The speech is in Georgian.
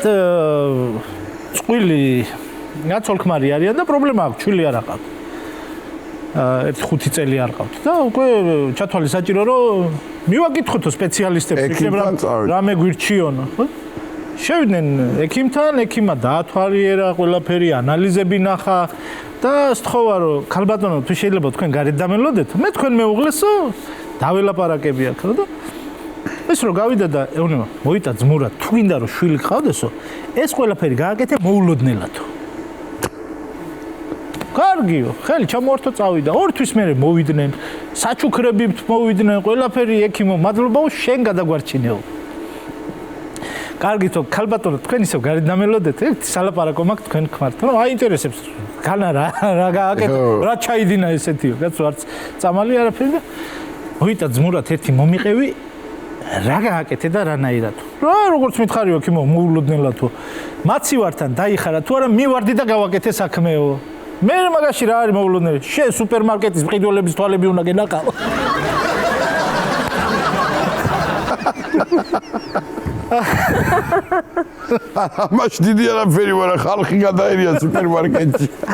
მათ წყვილი ნაცოლქმარი არიან და პრობლემა აქვს, ჩვილი არ აყავთ. 1-5 წელი არ ყავთ და უკვე ჩათვალე საჭირო რომ მივაკითხოთ სპეციალისტებს, იქნებ რამე გვირჩიონ, ხო? შევიდნენ ექიმთან, ექიმა დაათვალიერა ყველაფერი, ანალიზები ნახა და სთხოვა რომ ქალბატონო თუ შეიძლება თქვენ გარეთ დამელოდეთ, მე თქვენ მეუღლესო დაველაპარაკები აქ და ეს რომ გავიდა და ეუბნება, მოიტა ძმურა, თუ გინდა რომ შვილი გყავდესო, ეს ყველაფერი გააკეთე მოულოდნელათო. კარგიო, ხელი ჩამოართო წავიდა. ორთვის მერე მოვიდნენ, საჩუქრებით მოვიდნენ, ყველაფერი ექიმო, მადლობა, შენ გადაგვარჩინეო. კარგითო, ქალბატონო, თქვენ ისევ გარეთ დამელოდეთ, სალაპარაკო მაქვს თქვენ ხმართ. რომ აინტერესებს, განა რა გააკეთე, რა ჩაიდინა ესეთიო, კაცო არც წამალი არაფერი და მოიტა ძმურად ერთი მომიყევი, რა გააკეთე და რანაირად. რა როგორც მითხარიო, ექიმო, მოულოდნელათო. მაცივართან დაიხარა თუ არა, მივარდი და გავაკეთე საქმეო. მე მაგაში რა არის მოულოდნელი? შენ სუპერმარკეტის მყიდველების თვალები უნდა გენაყავ. ამაში დიდი არაფერი ვარა, ხალხი გადაერია სუპერმარკეტში.